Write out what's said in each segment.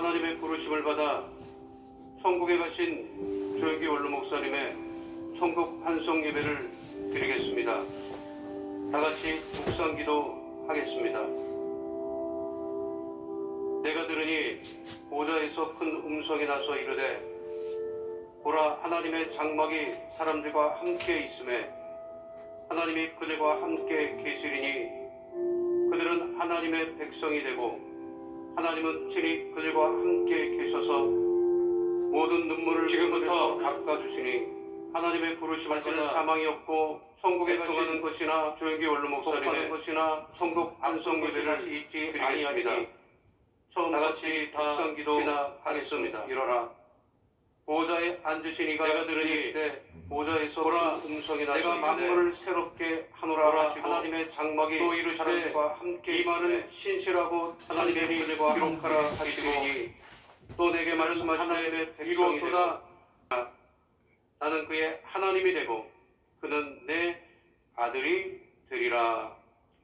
하나님의 부르심을 받아 천국에 가신 조영기 원로 목사님의 천국 환송 예배를 드리겠습니다. 다 같이 묵상기도 하겠습니다. 내가 들으니 보좌에서 큰 음성이 나서 이르되 보라, 하나님의 장막이 사람들과 함께 있음에 하나님이 그들과 함께 계시리니 그들은 하나님의 백성이 되고 하나님은 친히 그들과 함께 계셔서 모든 눈물을 지금부터 닦아주시니 하나님의 부르심하시는 사망이 없고 천국에 가시는 것이나 조영기 원로 목사님의 것이나 천국 환송 예배를 잊지 아니하리니 처음 다같이 묵상기도 하겠습니다. 일어라, 보좌에 앉으신 이가 내가 들으니 보좌에서 보라, 음성이 나서 내가 만물을 새롭게 하노라 하시고 하나님의 장막이 또 이르시되 함께 이 말은 신실하고 하나님의 믿음과 기록하라 하시니 또 내게 말씀하시되 하나님의 백성이 되고 나는 그의 하나님이 되고 그는 내 아들이 되리라.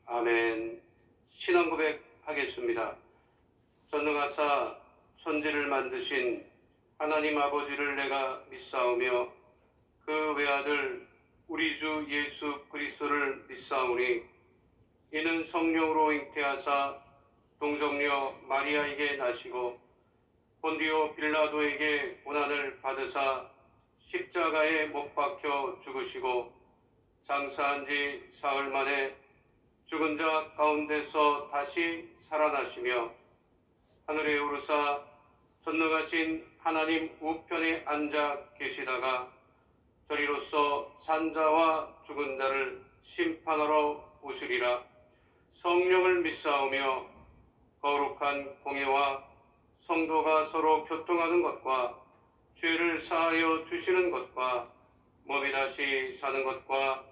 아멘. 신앙 고백하겠습니다. 전능하사 천지를 만드신 하나님 아버지를 내가 믿사오며 그 외아들 우리 주 예수 그리스도를 믿사오니 이는 성령으로 잉태하사 동정녀 마리아에게 나시고 본디오 빌라도에게 고난을 받으사 십자가에 못 박혀 죽으시고 장사한 지 사흘 만에 죽은 자 가운데서 다시 살아나시며 하늘에 오르사 전능하신 하나님 우편에 앉아 계시다가 저리로서 산자와 죽은 자를 심판하러 오시리라. 성령을 믿사오며 거룩한 공예와 성도가 서로 교통하는 것과 죄를 사하여 주시는 것과 몸이 다시 사는 것과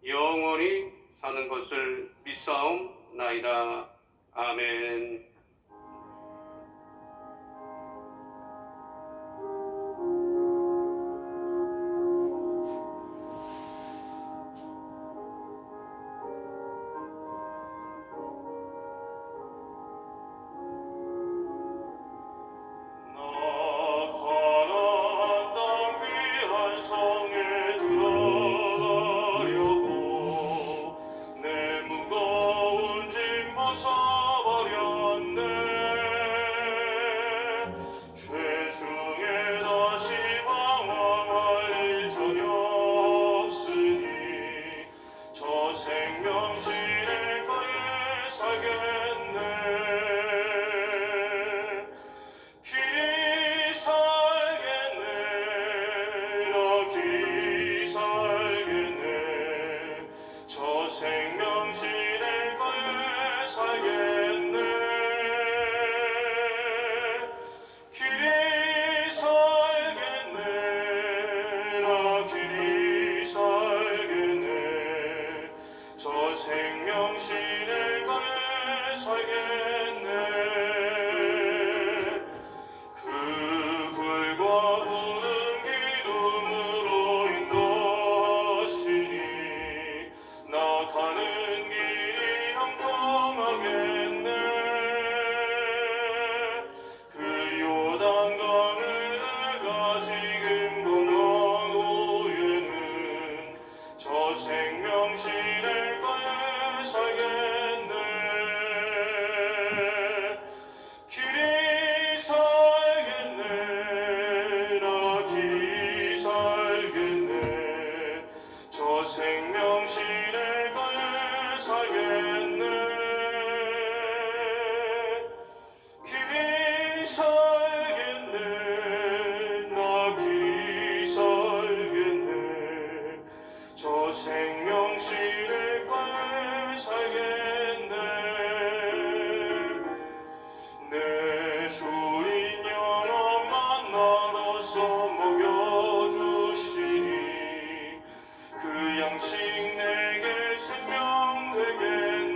영원히 사는 것을 믿사옵나이다. 아멘. 양식 내게 생명 되겠네.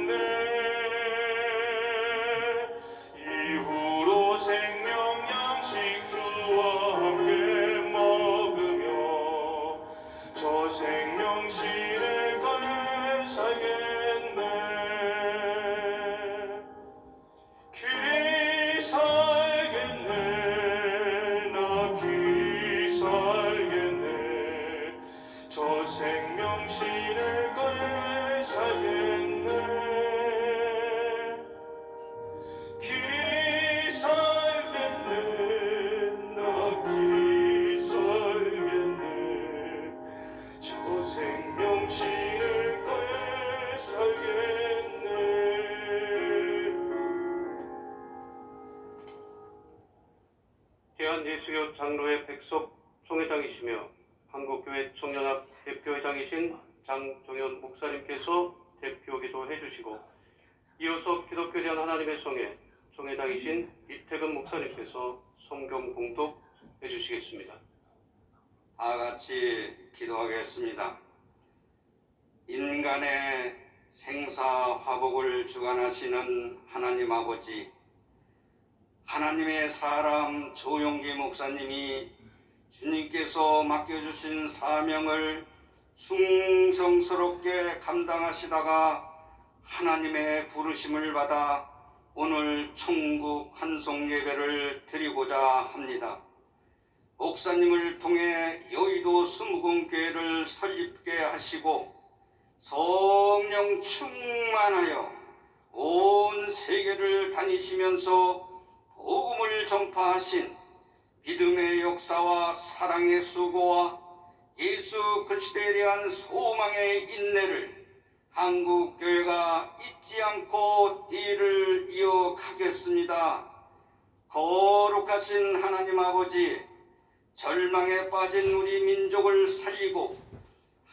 예수교 장로회 백석 총회장이시며 한국교회 청년합 대표회장이신 장종현 목사님께서 대표 기도해 주시고, 이어서 기독교에 대한 하나님의 성회 총회장이신 이태근 목사님께서 성경 공독해 주시겠습니다. 다 같이 기도하겠습니다. 인간의 생사화복을 주관하시는 하나님 아버지, 하나님의 사람 조용기 목사님이 주님께서 맡겨주신 사명을 충성스럽게 감당하시다가 하나님의 부르심을 받아 오늘 천국 환송 예배를 드리고자 합니다. 목사님을 통해 여의도 수목원교회를 설립게 하시고 성령 충만하여 온 세계를 다니시면서 복음을 전파하신 믿음의 역사와 사랑의 수고와 예수 그리스도에 대한 소망의 인내를 한국교회가 잊지 않고 뒤를 이어가겠습니다. 거룩하신 하나님 아버지, 절망에 빠진 우리 민족을 살리고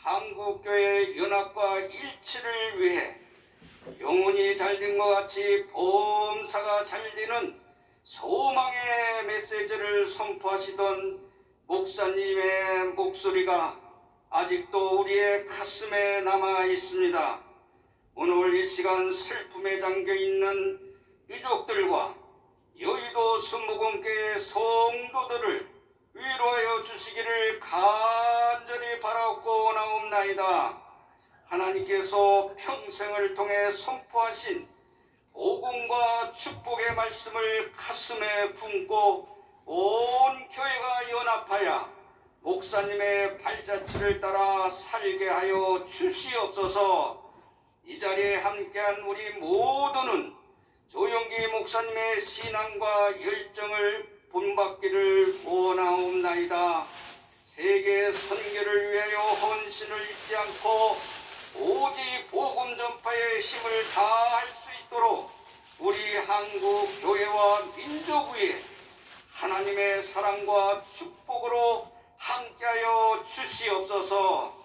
한국교회의 연합과 일치를 위해 영혼이 잘된 것 같이 범사가 잘되는 소망의 메시지를 선포하시던 목사님의 목소리가 아직도 우리의 가슴에 남아 있습니다. 오늘 이 시간 슬픔에 잠겨 있는 유족들과 여의도 수목원교회 성도들을 위로하여 주시기를 간절히 바라고 나옵나이다. 하나님께서 평생을 통해 선포하신 복음과 축복의 말씀을 가슴에 품고 온 교회가 연합하여 목사님의 발자취를 따라 살게 하여 주시옵소서. 이 자리에 함께한 우리 모두는 조용기 목사님의 신앙과 열정을 본받기를 원하옵나이다. 세계 선교를 위하여 헌신을 잊지 않고 오직 복음 전파의 힘을 다할 수 있도록 우리 한국 교회와 민족 위에 하나님의 사랑과 축복으로 함께하여 주시옵소서.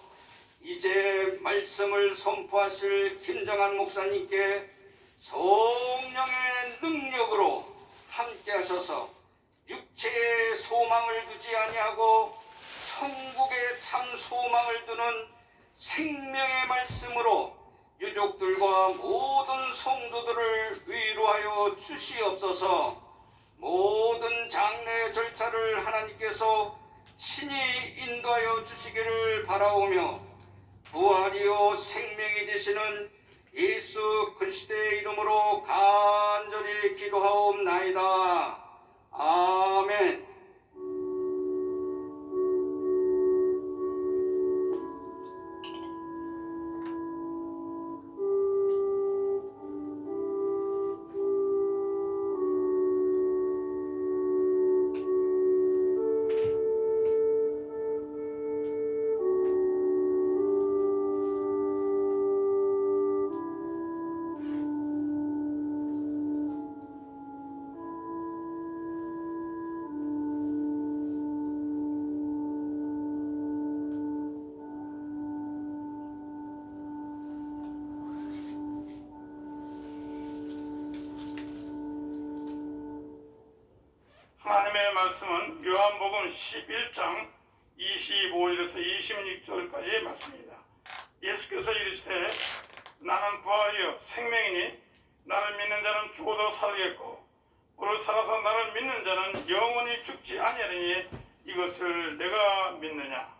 이제 말씀을 선포하실 김정한 목사님께 성령의 능력으로 함께하셔서 육체의 소망을 두지 아니하고 천국의 참 소망을 두는 생명의 말씀으로 유족들과 모든 성도들을 위로하여 주시옵소서. 모든 장례 절차를 하나님께서 친히 인도하여 주시기를 바라오며 부활이요 생명이 되시는 예수 그리스도의 이름으로 간절히 기도하옵나이다. 아멘. 하나님의 말씀은 요한복음 11장 25절에서 26절까지의 말씀입니다. 예수께서 이르시되 나는 부활이요 생명이니 나를 믿는 자는 죽어도 살겠고 무릇 살아서 나를 믿는 자는 영원히 죽지 아니하리니 이것을 내가 믿느냐.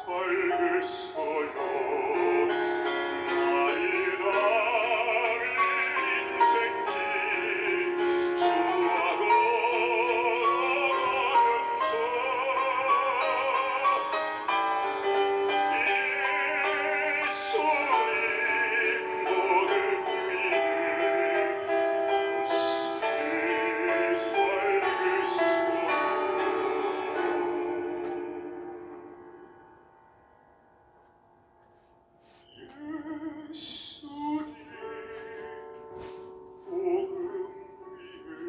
살겠어요. 나이 나이 인생길 주하고 예수님 모든 위에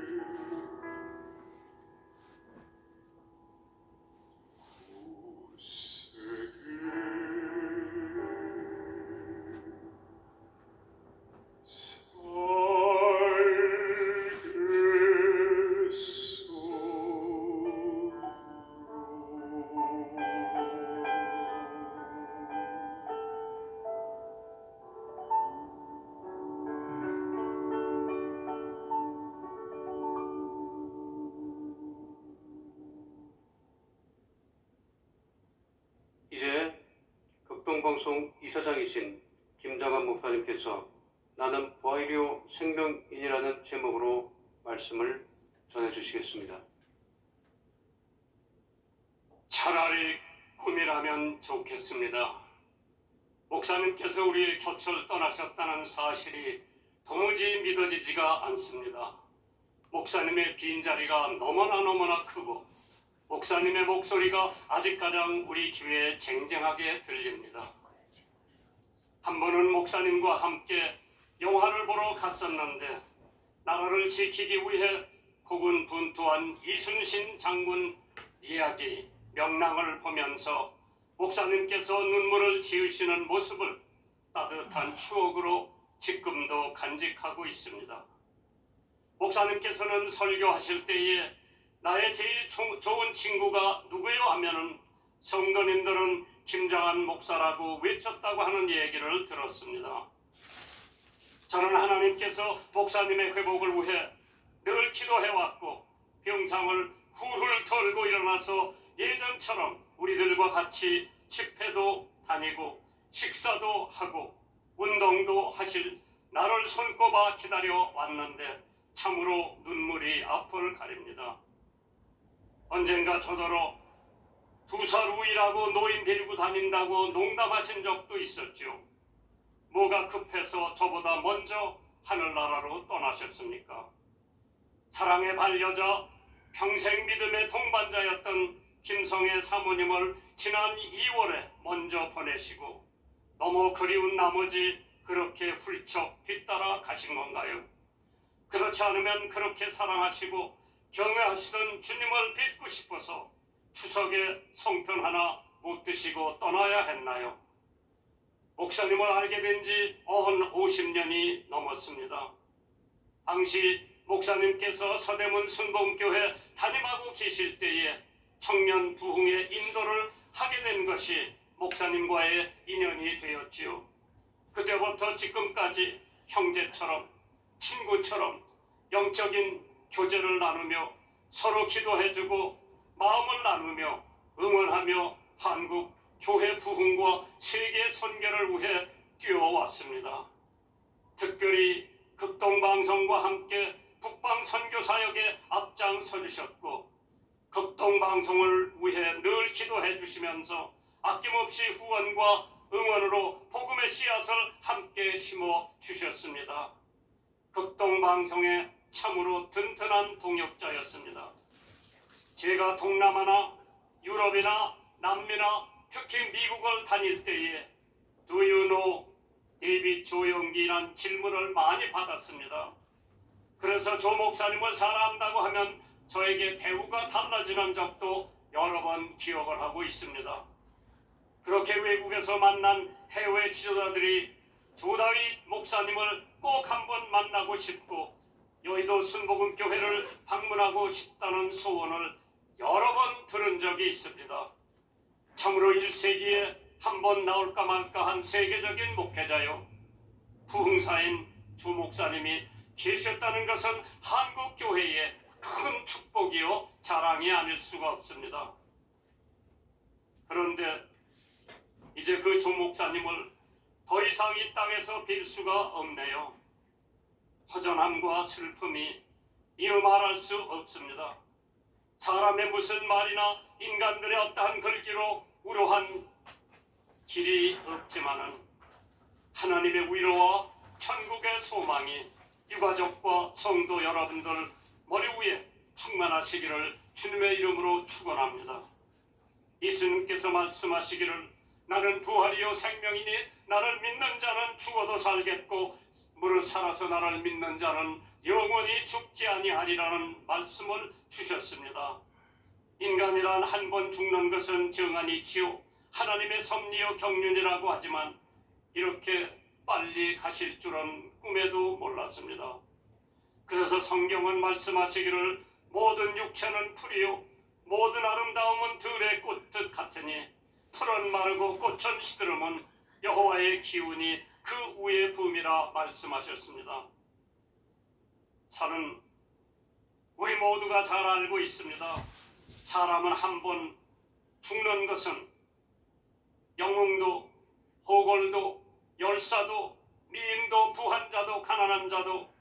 이제 극동방송 이사장이신 김장한 목사님께서 나는 부활이요 생명인이라는 제목으로 말씀을 전해주시겠습니다. 차라리 꿈이라면 좋겠습니다. 목사님께서 우리의 곁을 떠나셨다는 사실이 도무지 믿어지지가 않습니다. 목사님의 빈자리가 너무나 크고 목사님의 목소리가 아직 가장 우리 귀에 쟁쟁하게 들립니다. 한 번은 목사님과 함께 영화를 보러 갔었는데 나라를 지키기 위해 고군분투한 이순신 장군 이야기 명랑을 보면서 목사님께서 눈물을 지으시는 모습을 따뜻한 추억으로 지금도 간직하고 있습니다. 목사님께서는 설교하실 때에 나의 제일 좋은 친구가 누구요 하면은 성도님들은 김장한 목사라고 외쳤다고 하는 얘기를 들었습니다. 저는 하나님께서 목사님의 회복을 위해 늘 기도해왔고 병상을 훌훌 털고 일어나서 예전처럼 우리들과 같이 집회도 다니고 식사도 하고 운동도 하실 나를 손꼽아 기다려 왔는데 참으로 눈물이 앞을 가립니다. 언젠가 저더러 2살 후이라고 노인 데리고 다닌다고 농담하신 적도 있었죠. 뭐가 급해서 저보다 먼저 하늘나라로 떠나셨습니까? 사랑의 반려자, 평생 믿음의 동반자였던 김성애 사모님을 지난 2월에 먼저 보내시고 너무 그리운 나머지 그렇게 훌쩍 뒤따라 가신 건가요? 그렇지 않으면 그렇게 사랑하시고 경외하시던 주님을 뵙고 싶어서 추석에 송편 하나 못 드시고 떠나야 했나요? 목사님을 알게 된 지 50년이 넘었습니다. 당시 목사님께서 서대문 순복음교회 담임하고 계실 때에 청년 부흥의 인도를 하게 된 것이 목사님과의 인연이 되었지요. 그때부터 지금까지 형제처럼 친구처럼 영적인 교제를 나누며 서로 기도해주고 마음을 나누며 응원하며 한국 교회 부흥과 세계 선교를 위해 뛰어왔습니다. 특별히 극동방송과 함께 북방 선교 사역에 앞장서 주셨고 극동방송을 위해 늘 기도해 주시면서 아낌없이 후원과 응원으로 복음의 씨앗을 함께 심어 주셨습니다. 극동방송의 참으로 든든한 동역자였습니다. 제가 동남아나 유럽이나 남미나 특히 미국을 다닐 때에 Do you know 데이빗 조용기란 질문을 많이 받았습니다. 그래서 조 목사님을 잘 안다고 하면 저에게 대우가 달라지는 적도 여러 번 기억을 하고 있습니다. 그렇게 외국에서 만난 해외 지도자들이 조다윗 목사님을 꼭 한번 만나고 싶고 여의도 순복음교회를 방문하고 싶다는 소원을 여러 번 들은 적이 있습니다. 참으로 1세기에 한 번 나올까 말까 한 세계적인 목회자요. 부흥사인 조 목사님이 계셨다는 것은 한국교회의 큰 축복이요 자랑이 아닐 수가 없습니다. 그런데 이제 그 조 목사님을 더 이상 이 땅에서 뵐 수가 없네요. 허전함과 슬픔이 이루 말할 수 없습니다. 사람의 무슨 말이나 인간들의 어떠한 글귀로 우려한 길이 없지만은 하나님의 위로와 천국의 소망이 유가족과 성도 여러분들 머리 위에 충만하시기를 주님의 이름으로 축원합니다. 예수님께서 말씀하시기를 나는 부활이요 생명이니 나를 믿는 자는 죽어도 살겠고 무릇 살아서 나를 믿는 자는 영원히 죽지 아니하리라는 말씀을 주셨습니다. 인간이란 한 번 죽는 것은 정한이지요 하나님의 섭리요 경륜이라고 하지만 이렇게 빨리 가실 줄은 꿈에도 몰랐습니다. 그래서 성경은 말씀하시기를 모든 육체는 풀이요 모든 아름다움은 들의 꽃듯 같으니 풀은 마르고 꽃은 시들음은 여호와의 기운이 그 위에 붐이라 말씀하셨습니다. 사는 우리 모두가 잘 알고 있습니다. 사람은 한 번 죽는 것은 영웅도 호골도 열사도 미인도 부한 자도 가난한 자도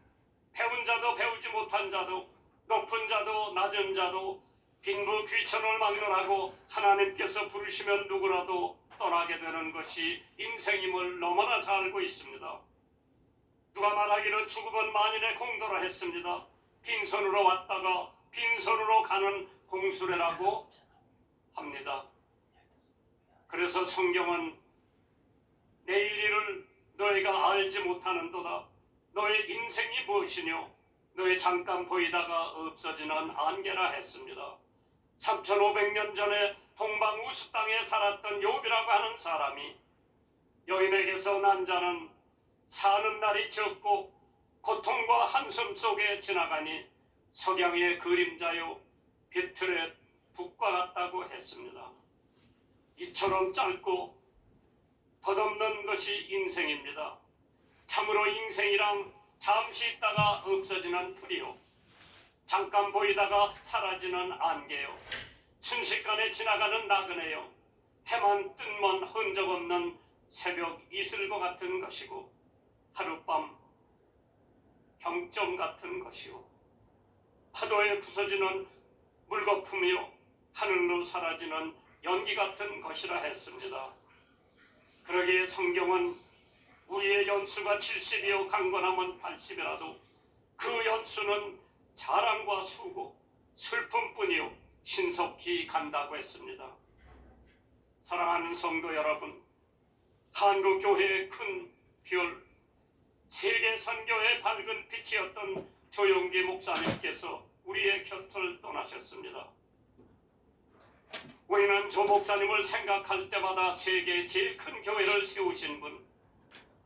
배운 자도 배우지 못한 자도 높은 자도 낮은 자도 빈부 귀천을 막론하고 하나님께서 부르시면 누구라도 떠나게 되는 것이 인생임을 너무나 잘 알고 있습니다. 누가 말하기를 죽음은 만인의 공도라 했습니다. 빈손으로 왔다가 빈손으로 가는 공수레라고 합니다. 그래서 성경은 내일 일을 너희가 알지 못하는도다. 너의 인생이 무엇이뇨? 너의 잠깐 보이다가 없어지는 안개라 했습니다. 3500년 전에 동방 우스 땅에 살았던 욥이라고 하는 사람이 여인에게서 난 자는 사는 날이 적고 고통과 한숨 속에 지나가니 석양의 그림자요 비틀의 북과 같다고 했습니다. 이처럼 짧고 덧없는 것이 인생입니다. 참으로 인생이란 잠시 있다가 없어지는 풀이요 잠깐 보이다가 사라지는 안개요 순식간에 지나가는 나그네요 해만 뜬만 흔적 없는 새벽 이슬과 같은 것이고 하룻밤 경점 같은 것이요 파도에 부서지는 물거품이요 하늘로 사라지는 연기 같은 것이라 했습니다. 그러기에 성경은 우리의 연수가 70이요 강건함은 80이라도 그 연수는 자랑과 수고 슬픔뿐이요 신속히 간다고 했습니다. 사랑하는 성도 여러분, 한국교회의 큰 별, 세계 선교의 밝은 빛이었던 조용기 목사님께서 우리의 곁을 떠나셨습니다. 우리는 조 목사님을 생각할 때마다 세계의 제일 큰 교회를 세우신 분,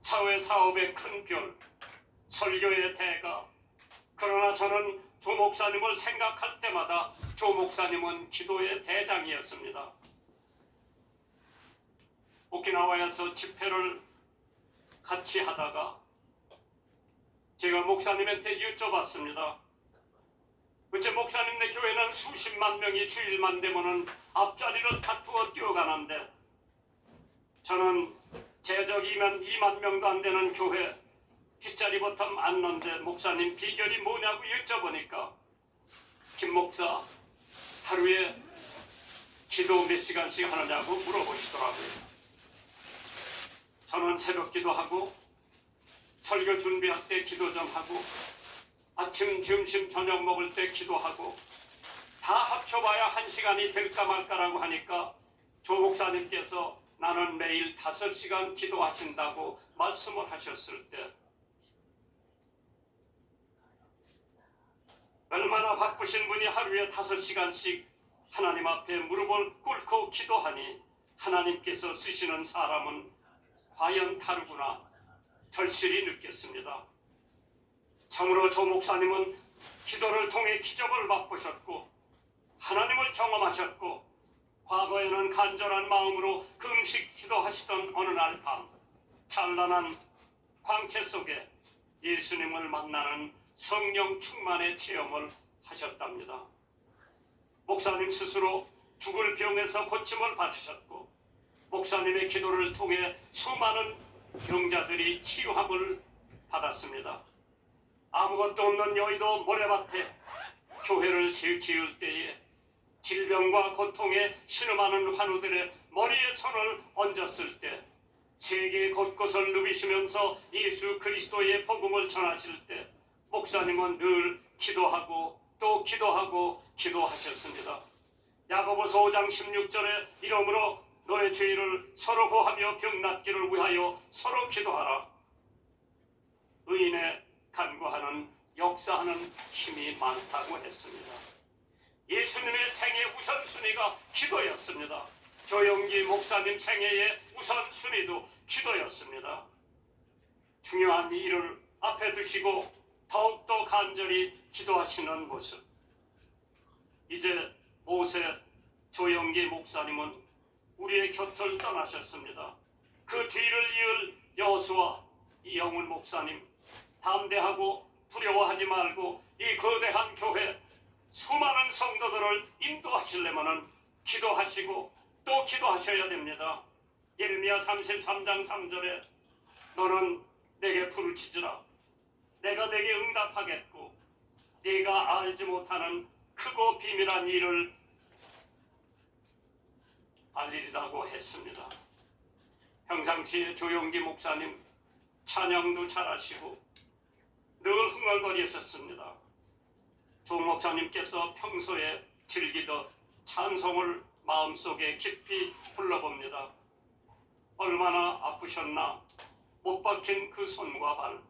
사회 사업의 큰 별, 설교의 대가. 그러나 저는 조 목사님을 생각할 때마다 조 목사님은 기도의 대장이었습니다. 오키나와에서 집회를 같이 하다가 제가 목사님한테 여쭤봤습니다. 어째 목사님네 교회는 수십만 명이 주일만 되면은 앞자리를 다투어 뛰어가는데 저는 제적이면 2만 명도 안 되는 교회 뒷자리 버텀 앉는데 목사님 비결이 뭐냐고 여쭤보니까 김 목사 하루에 기도 몇 시간씩 하느냐고 물어보시더라고요. 저는 새벽 기도하고 설교 준비할 때 기도 좀 하고 아침, 점심, 저녁 먹을 때 기도하고 다 합쳐봐야 1시간이 될까 말까라고 하니까 조 목사님께서 나는 매일 5시간 기도하신다고 말씀을 하셨을 때 얼마나 바쁘신 분이 하루에 5시간씩 하나님 앞에 무릎을 꿇고 기도하니 하나님께서 쓰시는 사람은 과연 다르구나 절실히 느꼈습니다. 참으로 조 목사님은 기도를 통해 기적을 맛보셨고 하나님을 경험하셨고 과거에는 간절한 마음으로 금식 기도하시던 어느 날 밤 찬란한 광채 속에 예수님을 만나는 성령 충만의 체험을 하셨답니다. 목사님 스스로 죽을 병에서 고침을 받으셨고 목사님의 기도를 통해 수많은 병자들이 치유함을 받았습니다. 아무것도 없는 여의도 모래밭에 교회를 지을 때에 질병과 고통에 신음하는 환우들의 머리에 손을 얹었을 때, 세계 곳곳을 누비시면서 예수 그리스도의 복음을 전하실 때 목사님은 늘 기도하고 또 기도하고 기도하셨습니다. 야고보서 5장 16절에 이러므로 너의 죄를 서로 고하며 병 낫기를 위하여 서로 기도하라. 의인의 간구하는 역사하는 힘이 많다고 했습니다. 예수님의 생애 우선순위가 기도였습니다. 조영기 목사님 생애의 우선순위도 기도였습니다. 중요한 일을 앞에 두시고 더욱더 간절히 기도하시는 모습. 이제 모세 조영기 목사님은 우리의 곁을 떠나셨습니다. 그 뒤를 이을 여호수아 이영훈 목사님, 담대하고 두려워하지 말고 이 거대한 교회 수많은 성도들을 인도하시려면 기도하시고 또 기도하셔야 됩니다. 예레미야 33장 3절에 너는 내게 부르짖으라. 내가 내게 응답하겠고 네가 알지 못하는 크고 비밀한 일을 알리리라고 했습니다. 평상시에 조용기 목사님 찬양도 잘하시고 늘 흥얼거리셨습니다. 조 목사님께서 평소에 즐기던 찬송을 마음속에 깊이 불러봅니다. 얼마나 아프셨나 못 박힌 그 손과 발,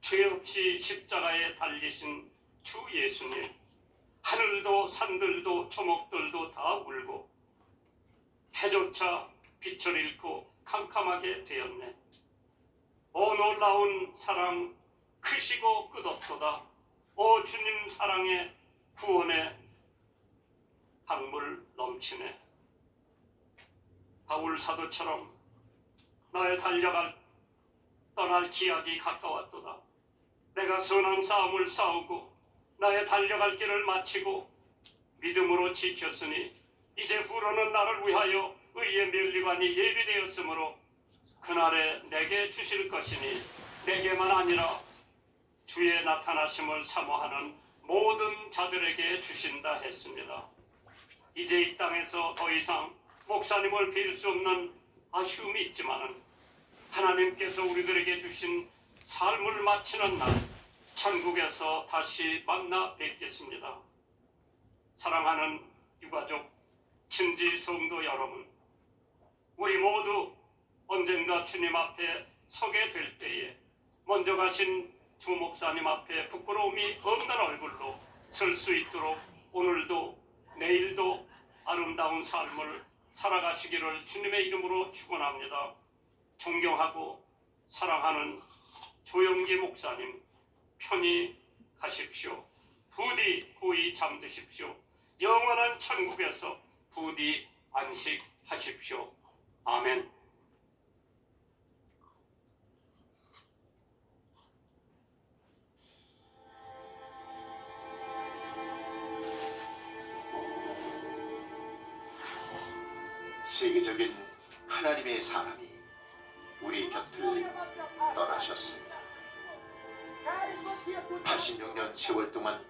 죄 없이 십자가에 달리신 주 예수님, 하늘도 산들도 초목들도 다 울고 해조차 빛을 잃고 캄캄하게 되었네. 오 놀라운 사랑 크시고 끝없도다. 오 주님 사랑의 구원의 강물 넘치네. 바울 사도처럼 나의 떠날 기약이 가까웠도다. 내가 선한 싸움을 싸우고 나의 달려갈 길을 마치고 믿음으로 지켰으니 이제 후로는 나를 위하여 의의 면류관이 예비되었으므로 그날에 내게 주실 것이니 내게만 아니라 주의 나타나심을 사모하는 모든 자들에게 주신다 했습니다. 이제 이 땅에서 더 이상 목사님을 빌 수 없는 아쉬움이 있지만은 하나님께서 우리들에게 주신 삶을 마치는 날 천국에서 다시 만나 뵙겠습니다. 사랑하는 유가족, 친지 성도 여러분, 우리 모두 언젠가 주님 앞에 서게 될 때에 먼저 가신 주 목사님 앞에 부끄러움이 없는 얼굴로 설 수 있도록 오늘도 내일도 아름다운 삶을 살아가시기를 주님의 이름으로 축원합니다. 존경하고 사랑하는 조영기 목사님, 편히 가십시오. 부디 고이 잠드십시오. 영원한 천국에서 부디 안식하십시오. 아멘. 세계적인 하나님의 사람이 우리 곁을 떠나셨습니다. 86년 세월 동안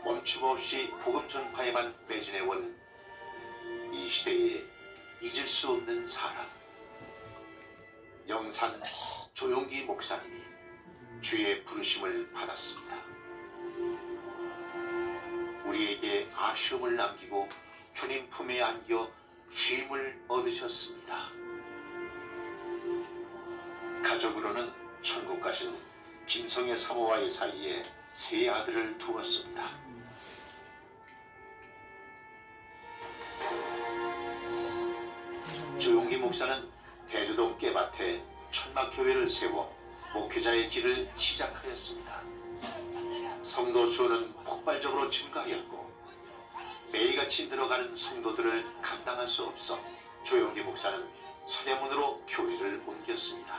멈춤없이 복음 전파에만 매진해온 이 시대에 잊을 수 없는 사람, 영산 조용기 목사님이 주의 부르심을 받았습니다. 우리에게 아쉬움을 남기고 주님 품에 안겨 쉼을 얻으셨습니다. 가족으로는 천국 가신 김성애 사모와의 사이에 세 아들을 두었습니다. 조용기 목사는 대주동 깨밭에 천막교회를 세워 목회자의 길을 시작하였습니다. 성도 수는 폭발적으로 증가하였고 매일같이 늘어가는 성도들을 감당할 수 없어 조용기 목사는 서대문으로 교회를 옮겼습니다.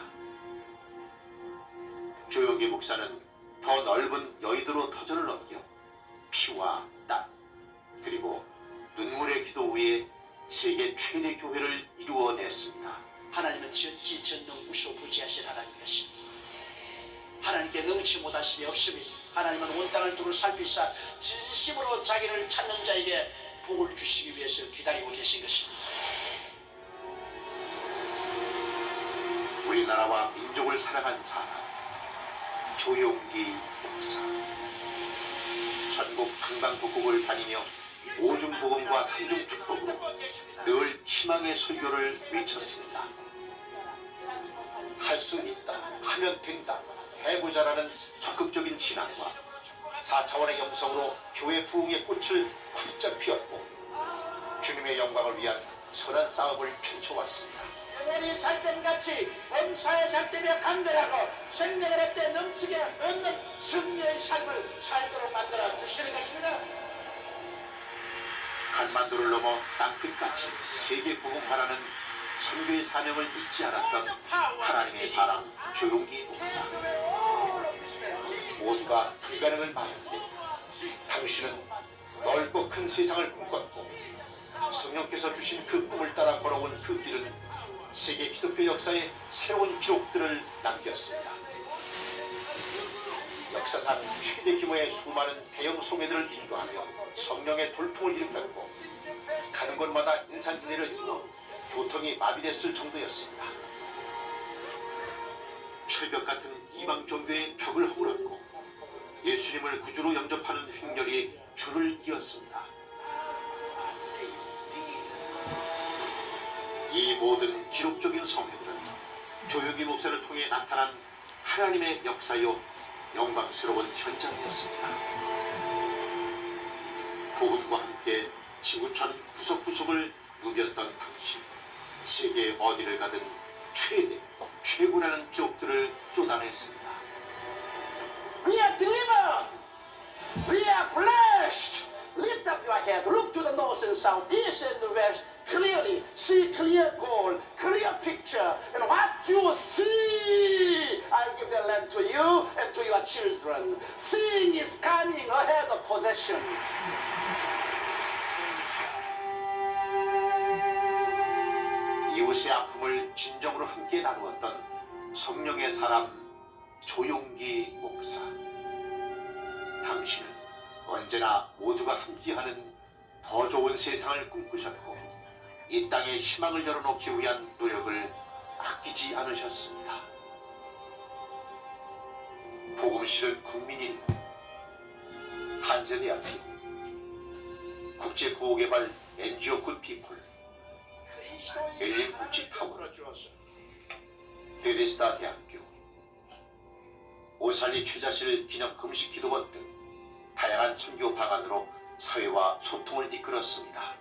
조용기 목사는 더 넓은 여의도로 터전을 넘겨 피와 땀 그리고 눈물의 기도 위에 세계 최대 교회를 이루어냈습니다. 하나님은 전지전능무소부지하신 하나님이시. 하나님께 능치 못하심이 없으니 하나님은 온 땅을 두루 살피사 진심으로 자기를 찾는 자에게 복을 주시기 위해서 기다리고 계신 것입니다. 우리나라와 민족을 사랑한 사람 조용기 목사. 전국 방방곡곡을 다니며 오중복음과 삼중축복으로 늘 희망의 설교를 외쳤습니다. 할 수 있다, 하면 된다, 해보자라는 적극적인 신앙과 4차원의 영성으로 교회 부흥의 꽃을 활짝 피웠고 주님의 영광을 위한 선한 싸움을 펼쳐왔습니다. 영원히 잘됨같이 범사에 잘되며 간결하고 생명을 얻되 넘치게 얻는 승리의 삶을 살도록 만들어 주시는 것입니다. 한반도를 넘어 땅끝까지 세계 복음화라는 선교의 사명을 잊지 않았던 하나님의 사람 조용기 목사. 모두가 불가능을 말할 때 당신은 넓고 큰 세상을 꿈꿨고 성령께서 주신 그 꿈을 따라 걸어온 그 길은 세계 기독교 역사에 새로운 기록들을 남겼습니다. 역사상 최대 규모의 수많은 대형 송회들을 인도하며 성령의 돌풍을 일으켰고 가는 곳마다 인산진해를 이루어 교통이 마비됐을 정도였습니다. 철벽 같은 이방 종교의 벽을 허물었고 예수님을 구주로 영접하는 횡렬이 줄을 이었습니다. 이 모든 기록적인 성회들은 조용기 목사를 통해 나타난 하나님의 역사요 영광스러운 현장이었습니다. 복음과 함께 지구촌 구석구석을 누볐던 당시 세계 어디를 가든 최고라는 기록들을 쏟아냈습니다. We are delivered. We are blessed. Lift up your head. Look to the north and south, east and the west. Clearly, see clear goal, clear picture. And what you see, I'll give the land to you and to your children. Seeing is coming ahead of possession. 이웃의 아픔을 진정으로 함께 나누었던 성령의 사람 조용기 목사. 당신은 언제나 모두가 함께하는 더 좋은 세상을 꿈꾸셨고 이 땅에 희망을 열어놓기 위한 노력을 아끼지 않으셨습니다. 복음실은 국민인 한세대학교 국제구호개발 NGO 굿피플 엘린국지타운 베데스다 대학교 오살리 최자실 기념 금식기도원 등 다양한 선교 방안으로 사회와 소통을 이끌었습니다.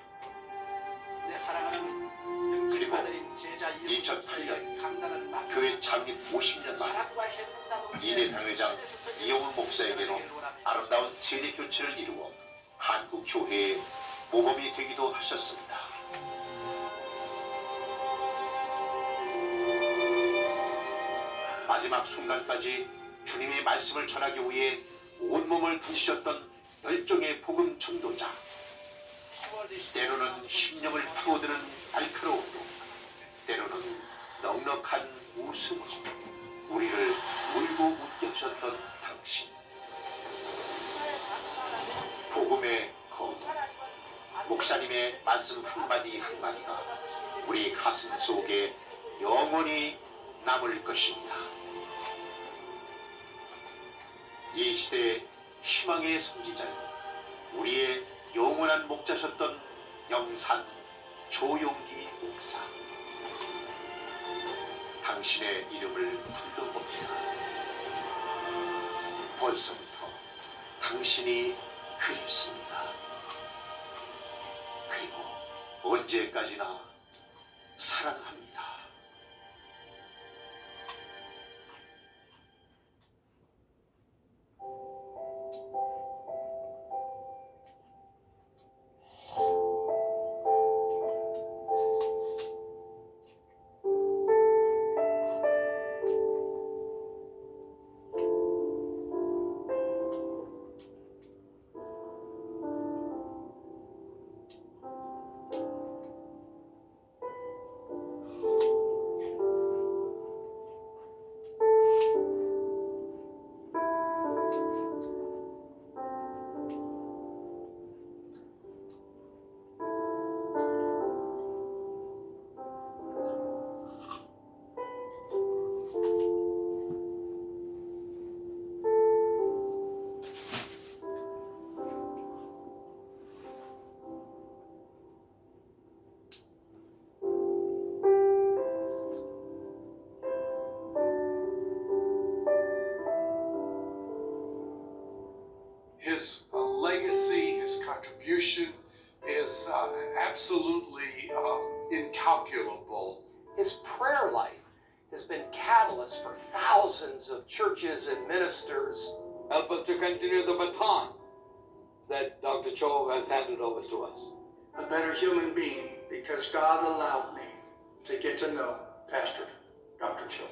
그리고 2008년 교회 창립 50년 만에 이대 당회장 이용훈 목사에게로 아름다운 세대 교체를 이루어 한국 교회의 모범이 되기도 하셨습니다. 마지막 순간까지 주님의 말씀을 전하기 위해 온몸을 부으셨던 열정의 복음 전도자. 때로는 심령을 파고드는 날카로움도, 때로는 넉넉한 웃음으로 우리를 울고 웃게 하셨던 당신. 복음의 거룩, 목사님의 말씀 한마디 한마디가 우리 가슴 속에 영원히 남을 것입니다. 이 시대의 희망의 선지자요, 우리의 영원한 목자셨던 영산 조용기 목사. 당신의 이름을 불러봅니다. 벌써부터 당신이 그립습니다. 그리고 언제까지나 사랑합니다. catalyst for thousands of churches and ministers. Help us to continue the baton that Dr. Cho has handed over to us. A better human being because God allowed me to get to know Pastor Dr. Cho.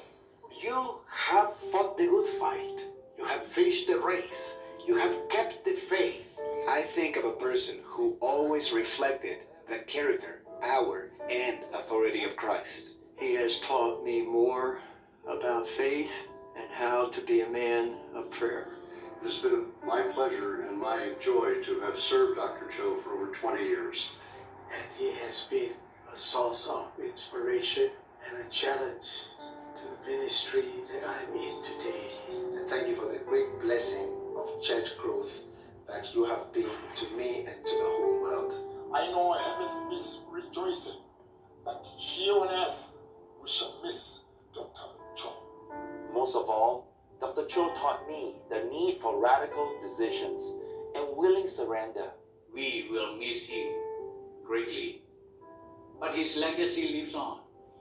You have fought the good fight. You have finished the race. You have kept the faith. I think of a person who always reflected the character, power, and authority of Christ. He has taught me more about faith and how to be a man of prayer. It's been my pleasure and my joy to have served Dr. Cho for over 20 years. And he has been a source of inspiration and a challenge to the ministry that I'm in today. And thank you for the great blessing of church growth that you have been to me and to the whole world. I know heaven is rejoicing, but here on earth we shall miss Dr. Cho. Most of all, Dr. Cho taught me the need for radical decisions and willing surrender. We will miss him greatly, but his legacy lives on.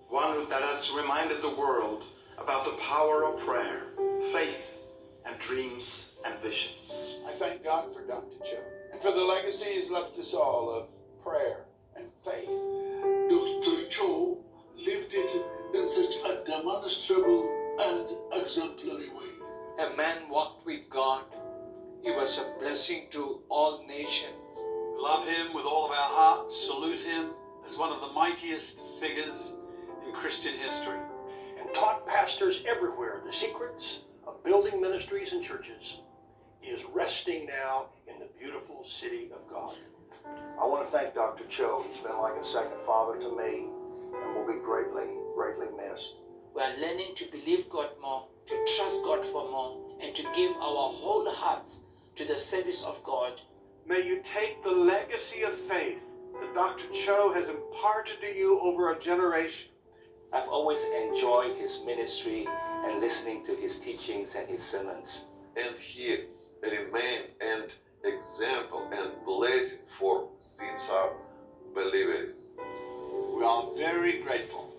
One that has reminded the world about the power of prayer, faith, and dreams and visions. I thank God for Dr. Cho and for the legacy he's left us all of prayer and faith. Dr. Cho lived it in such a demonstrable and exemplary way. A man walked with God. He was a blessing to all nations. We love him with all of our hearts, salute him as one of the mightiest figures in Christian history. And taught pastors everywhere the secrets of building ministries and churches. He is resting now in the beautiful city of God. I want to thank Dr. Cho. He's been like a second father to me and will be greatly, greatly missed. We are learning to believe God more, to trust God for more, and to give our whole hearts to the service of God. May you take the legacy of faith that Dr. Cho has imparted to you over a generation. I've always enjoyed his ministry and listening to his teachings and his sermons. And he remain an example and blessing for sincere believers. We are very grateful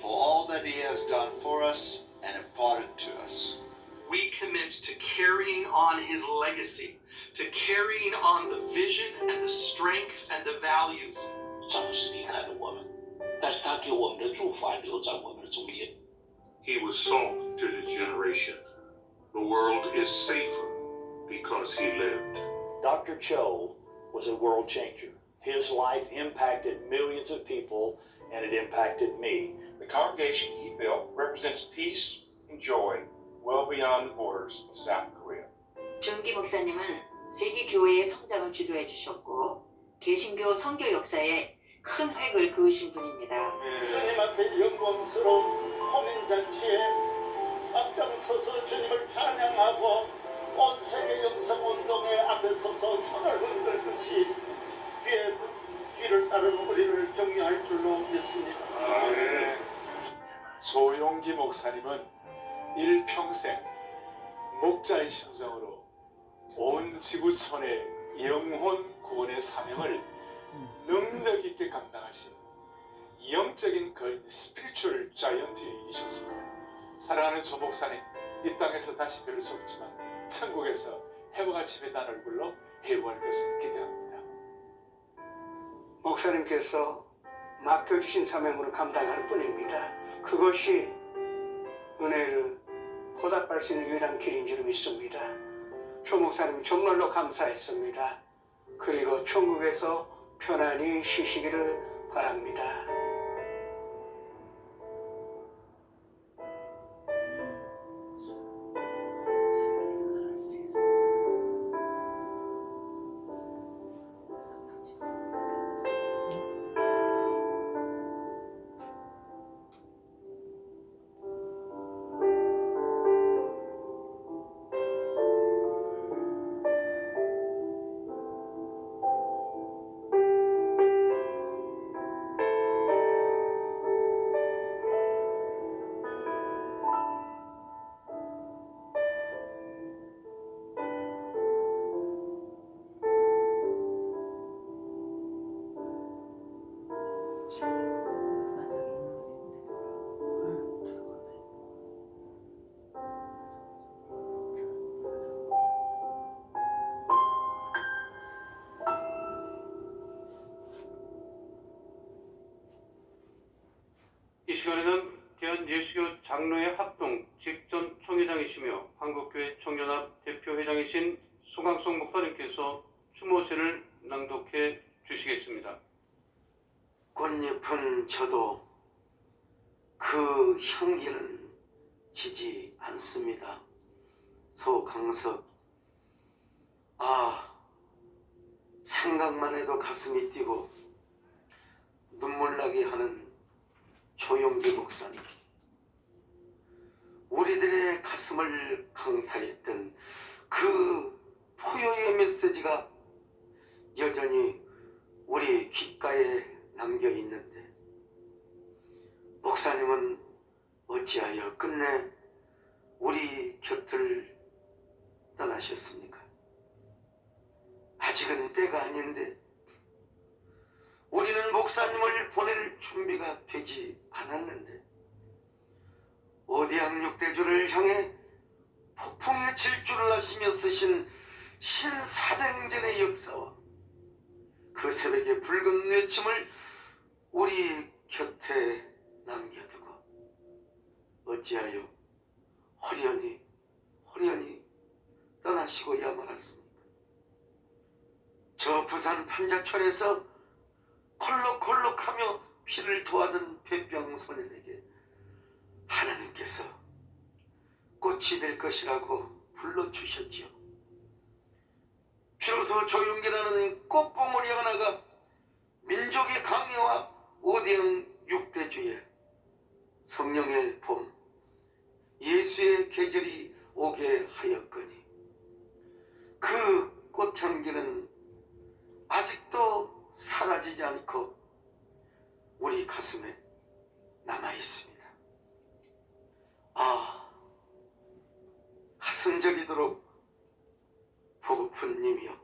for all that he has done for us and imparted to us. We commit to carrying on his legacy, to carrying on the vision and the strength and the values. 暂时离开了我们，但是他给我们的祝福还留在我们的中间。 He was salt to his generation. The world is safer because he lived. Dr. Cho was a world changer. His life impacted millions of people, and it impacted me. The congregation he built represents peace and joy well beyond the borders of South Korea. 조용기 목사님은 세계 교회의 성장을 주도해 주셨고 개신교 선교 역사에 큰 획을 그으신 분입니다. 주님 앞에 영광스러운 호민잔치에 앞장서서 주님을 찬양하고 온 세계 영성운동회 앞에 서서 손을 흔들듯이 뒤를 따르는 우리를 격려할 줄로 믿습니다. 조용기 목사님은 일평생 목자의 심정으로 온 지구촌의 영혼 구원의 사명을 능력 있게 감당하신 영적인 거인 스피리추얼 자이언트이셨습니다. 사랑하는 조 목사님, 이 땅에서 다시 뵐 수 없지만 천국에서 해와 지배단 얼굴로 회복할 것을 기대합니다. 목사님께서 맡겨주신 사명으로 감당할 뿐입니다. 그것이 은혜를 보답할 수 있는 유일한 길인 줄 믿습니다. 조 목사님 정말로 감사했습니다. 그리고 천국에서 편안히 쉬시기를 바랍니다. 기독교대한 예수교 장로회 합동 직전 총회장이시며 한국교회 청년합 대표회장이신 송강성 목사님께서 추모세를 낭독해 주시겠습니다. 꽃잎은 져도 그 향기는 지지 않습니다. 소강석. 생각만 해도 가슴이 뛰고 눈물 나게 하는 조용기 목사님. 우리들의 가슴을 강타했던 그 포효의 메시지가 여전히 우리 귓가에 남겨 있는데 목사님은 어찌하여 끝내 우리 곁을 떠나셨습니까? 아직은 때가 아닌데 우리는 목사님을 보낼 준비가 되지 않았는데 오대양 육대주를 향해 폭풍의 질주를 하시며 쓰신 신사도행전의 역사와 그 새벽의 붉은 외침을 우리 곁에 남겨두고 어찌하여 호련히 떠나시고야 말았습니까? 저 부산 판자촌에서 콜록콜록하며 피를 토하던 폐병 소년에게 하나님께서 꽃이 될 것이라고 불러주셨지요. 비로소 조용기라는 꽃봉오리 하나가 민족의 강해와 오대양 육대주의 성령의 봄 예수의 계절이 오게 하였거니 그 꽃향기는 아직도 사라지지 않고 우리 가슴에 남아 있습니다. 가슴 저리도록 보고픈 님이여,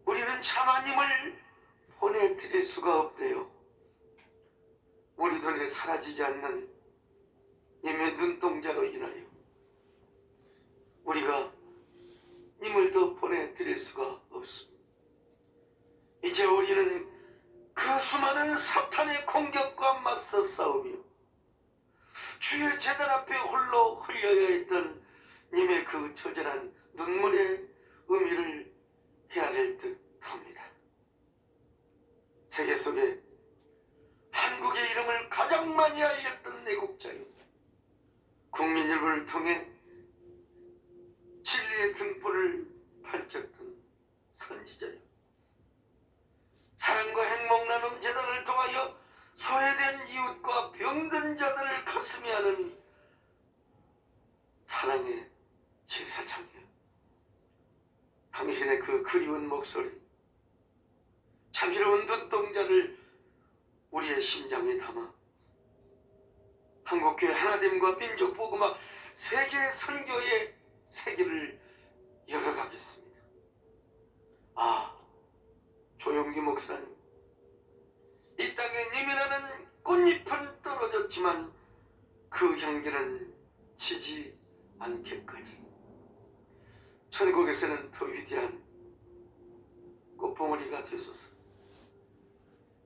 우리는 차마 님을 보내드릴 수가 없대요. 우리 눈에 사라지지 않는 님의 눈동자로 인하여 우리가 님을 더 보내드릴 수가 없습니다. 이제 우리는 그 수많은 사탄의 공격과 맞서 싸우며 주의 제단 앞에 홀로 흘려야 했던 님의 그 처절한 눈물의 의미를 헤아릴 듯 합니다. 세계 속에 한국의 이름을 가장 많이 알렸던 애국자요, 국민일보를 통해 진리의 등불을 밝혔던 선지자요, 사랑과 행복 나눔 재단을 통하여 소외된 이웃과 병든 자들을 가슴에 하는 사랑의 제사장이요, 당신의 그 그리운 목소리, 자비로운 눈동자를 우리의 심장에 담아 한국교회 하나됨과 민족복음화 세계 선교의 세계를 열어가겠습니다. 조용기 목사님, 이 땅에 님이라는 꽃잎은 떨어졌지만 그 향기는 지지 않겠거니 천국에서는 더 위대한 꽃봉오리가 되소서.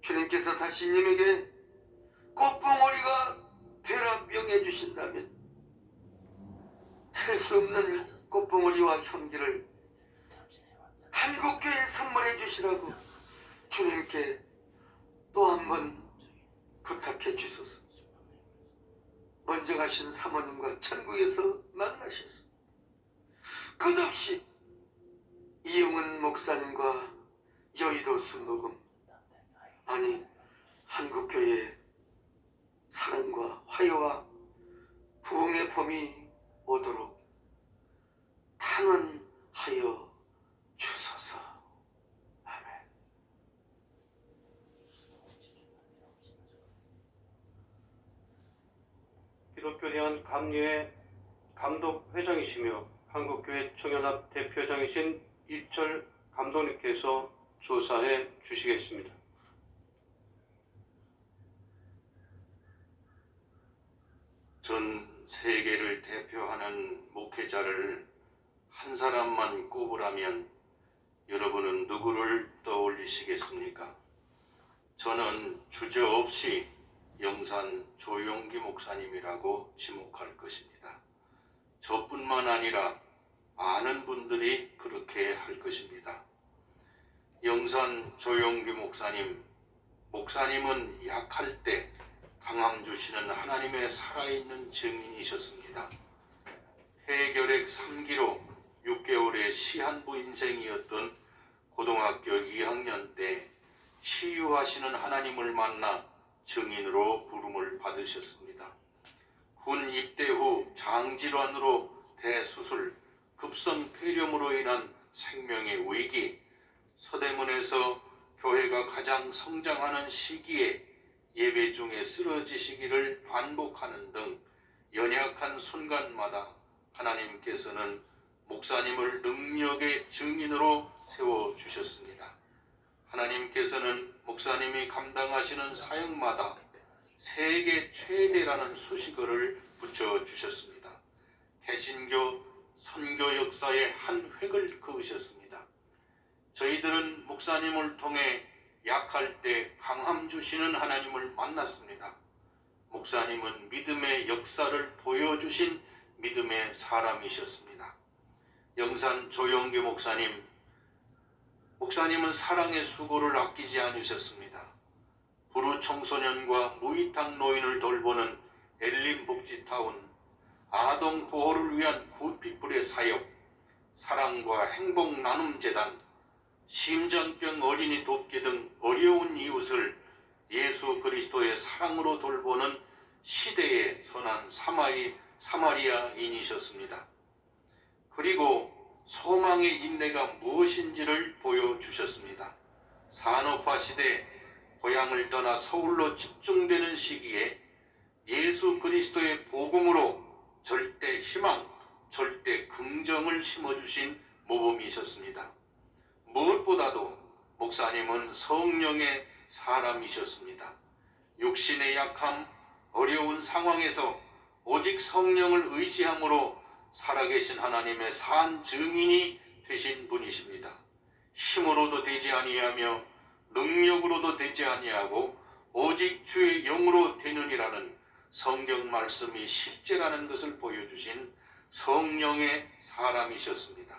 주님께서 다시 님에게 꽃봉오리가 되라 명해 주신다면 셀 수 없는 꽃봉오리와 향기를 한국교회에 선물해 주시라고 주님께 또 한 번 부탁해 주소서. 먼저 가신 사모님과 천국에서 만나셔서 끝없이 이용은 목사님과 여의도 순복음, 아니 한국교회의 사랑과 화해와 부흥의 봄이 오도록 탄원하여 주소서. 아멘. 기독교대한 감리회 감독회장이시며 한국교회 청년합 대표장이신 일철 감독님께서 조사해 주시겠습니다. 전 세계를 대표하는 목회자를 한 사람만 꼽으라면 여러분은 누구를 떠올리시겠습니까? 저는 주저없이 영산 조용기 목사님이라고 지목할 것입니다. 저뿐만 아니라 많은 분들이 그렇게 할 것입니다. 영산 조용기 목사님은 약할 때 강함 주시는 하나님의 살아있는 증인이셨습니다. 폐결핵 3기로 6개월의 시한부 인생이었던 고등학교 2학년 때 치유하시는 하나님을 만나 증인으로 부름을 받으셨습니다. 군 입대 후 장질환으로 대수술, 급성 폐렴으로 인한 생명의 위기, 서대문에서 교회가 가장 성장하는 시기에 예배 중에 쓰러지시기를 반복하는 등 연약한 순간마다 하나님께서는 목사님을 능력의 증인으로 세워주셨습니다. 하나님께서는 목사님이 감당하시는 사역마다 세계 최대라는 수식어를 붙여주셨습니다. 개신교 선교 역사의 한 획을 그으셨습니다. 저희들은 목사님을 통해 약할 때 강함 주시는 하나님을 만났습니다. 목사님은 믿음의 역사를 보여주신 믿음의 사람이셨습니다. 영산 조용기 목사님은 사랑의 수고를 아끼지 않으셨습니다. 부루 청소년과 무이탁 노인을 돌보는 엘린 복지타운, 아동 보호를 위한 굿피플의 사역, 사랑과 행복 나눔 재단, 심장병 어린이 돕기 등 어려운 이웃을 예수 그리스도의 사랑으로 돌보는 시대의 선한 사마리아인이셨습니다. 그리고 소망의 인내가 무엇인지를 보여주셨습니다. 산업화 시대 고향을 떠나 서울로 집중되는 시기에 예수 그리스도의 복음으로 절대 희망, 절대 긍정을 심어주신 모범이셨습니다. 무엇보다도 목사님은 성령의 사람이셨습니다. 육신의 약함, 어려운 상황에서 오직 성령을 의지함으로 살아계신 하나님의 산 증인이 되신 분이십니다. 힘으로도 되지 아니하며 능력으로도 되지 아니하고 오직 주의 영으로 되느니라는 성경 말씀이 실제라는 것을 보여주신 성령의 사람이셨습니다.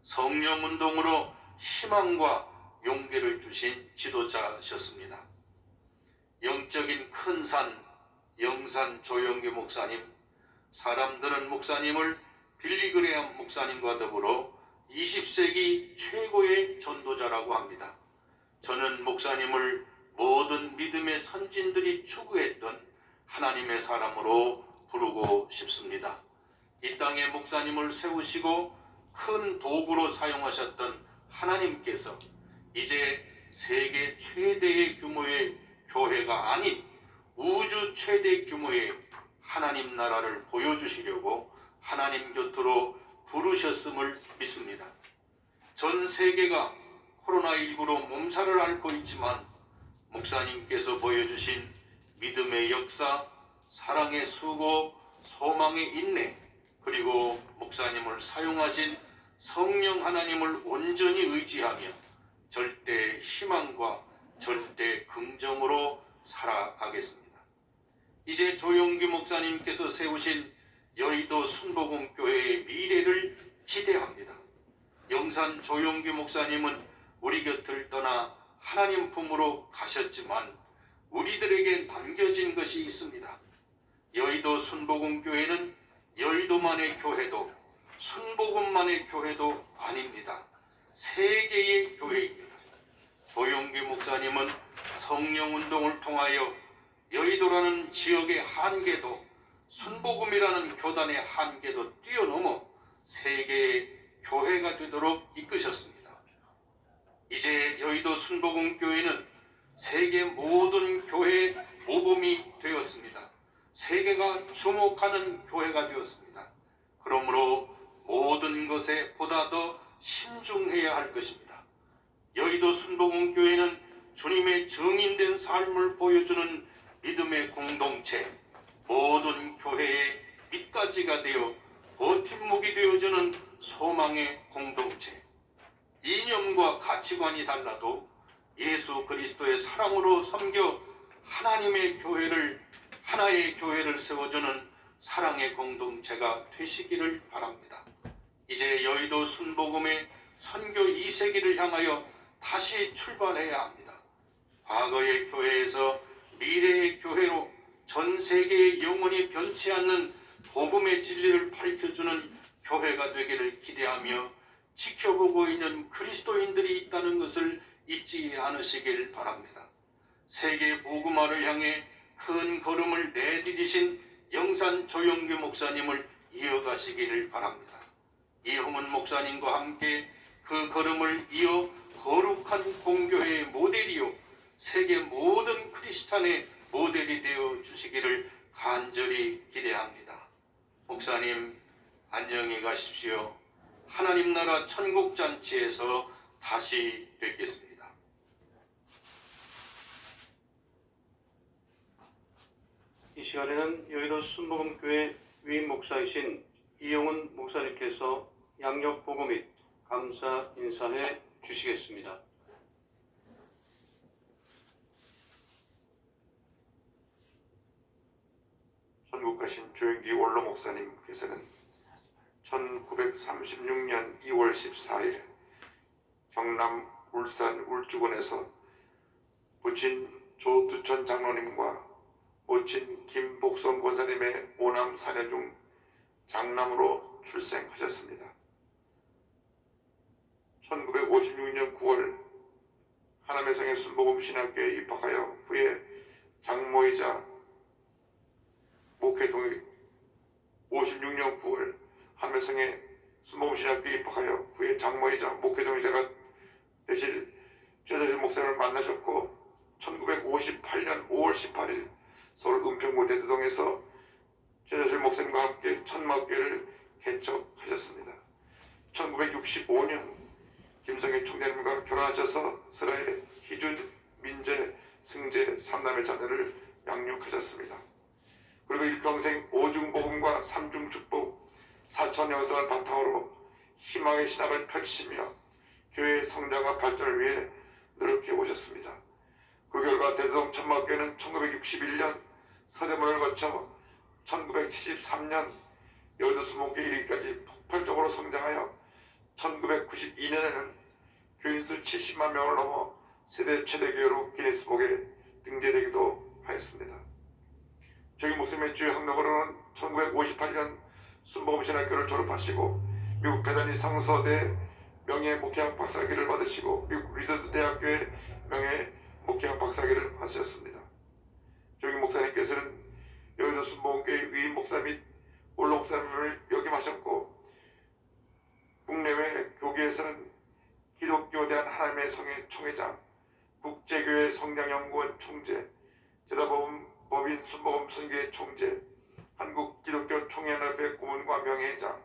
성령 운동으로 희망과 용기를 주신 지도자셨습니다. 영적인 큰 산, 영산 조용기 목사님, 사람들은 목사님을 빌리그레암 목사님과 더불어 20세기 최고의 전도자라고 합니다. 저는 목사님을 모든 믿음의 선진들이 추구했던 하나님의 사람으로 부르고 싶습니다. 이 땅에 목사님을 세우시고 큰 도구로 사용하셨던 하나님께서 이제 세계 최대의 규모의 교회가 아닌 우주 최대 규모의 하나님 나라를 보여주시려고 하나님 곁으로 부르셨음을 믿습니다. 전 세계가 코로나19로 몸살을 앓고 있지만 목사님께서 보여주신 믿음의 역사, 사랑의 수고, 소망의 인내, 그리고 목사님을 사용하신 성령 하나님을 온전히 의지하며 절대 희망과 절대 긍정으로 살아가겠습니다. 이제 조용기 목사님께서 세우신 여의도 순복음교회의 미래를 기대합니다. 영산 조용기 목사님은 우리 곁을 떠나 하나님 품으로 가셨지만 우리들에게 남겨진 것이 있습니다. 여의도 순복음교회는 여의도만의 교회도 순복음만의 교회도 아닙니다. 세계의 교회입니다. 조용기 목사님은 성령운동을 통하여 여의도라는 지역의 한계도 순복음이라는 교단의 한계도 뛰어넘어 세계의 교회가 되도록 이끄셨습니다. 이제 여의도 순복음교회는 세계 모든 교회의 모범이 되었습니다. 세계가 주목하는 교회가 되었습니다. 그러므로 모든 것에 보다 더 신중해야 할 것입니다. 여의도 순복음교회는 주님의 증인된 삶을 보여주는 믿음의 공동체, 모든 교회의 밑가지가 되어 버팀목이 되어주는 소망의 공동체, 이념과 가치관이 달라도 예수 그리스도의 사랑으로 섬겨 하나님의 교회를, 하나의 교회를 세워주는 사랑의 공동체가 되시기를 바랍니다. 이제 여의도 순복음의 선교 2세기를 향하여 다시 출발해야 합니다. 과거의 교회에서 미래의 교회로 전 세계의 영혼이 변치 않는 복음의 진리를 밝혀주는 교회가 되기를 기대하며 지켜보고 있는 그리스도인들이 있다는 것을 잊지 않으시길 바랍니다. 세계 복음화를 향해 큰 걸음을 내디디신 영산 조영규 목사님을 이어가시기를 바랍니다. 이홍은 목사님과 함께 그 걸음을 이어 거룩한 공교회의 모델이요 세계 모든 크리스찬의 모델이 되어 주시기를 간절히 기대합니다. 목사님 안녕히 가십시오. 하나님 나라 천국 잔치에서 다시 뵙겠습니다. 이 시간에는 여의도 순복음교회 위임 목사이신 이용훈 목사님께서 양력 보고 및 감사 인사해 주시겠습니다. 전국 가신 조영기 원로 목사님께서는 1936년 2월 14일 경남 울산 울주군에서 부친 조두천 장로님과 모친 김복선 권사님의 5남 4녀 중 장남으로 출생하셨습니다. 1956년 9월 하남의 성의 순복음 신학교에 입학하여 후에 장모이자 목회동의 56년 9월 하남의 성의 순복음 신학교에 입학하여 후에 장모이자 목회동의자가 되실 최서실 목사님을 만나셨고 1958년 5월 18일 서울 은평구 대두동에서 최서실 목사님과 함께 천막교회를 개척하셨습니다. 1965년 김성희 총장님과 결혼하셔서 슬하의 희준, 민재, 승재 3남의 자녀를 양육하셨습니다. 그리고 일평생 오중복음과 삼중축복, 사천영성을 바탕으로 희망의 신학을 펼치시며 교회의 성장과 발전을 위해 노력해 오셨습니다. 그 결과 대두동 천막교회는 1961년 서대문을 거쳐 1973년 여의도 순복음교회 이르기까지 폭발적으로 성장하여 1992년에는 교인수 70만 명을 넘어 세대 최대 교회로 기네스북에 등재되기도 하였습니다. 조영기 목사님의 주요 학력으로는 1958년 순복음신학교를 졸업하시고 미국 베다니 상서대 명예 목회학 박사학위를 받으시고 미국 리저드 대학교의 명예 목회학 박사학위를 받으셨습니다. 조영기 목사님께서는 여의도 순복음교회 위임 목사 및 원로 목사님을 역임하셨고 국내외 교계에서는 기독교 대한 하나님의 성의 총회장, 국제교회 성장연구원 총재, 제다법인 순복음 선교회 총재, 한국 기독교 총연합회 고문과 명예회장,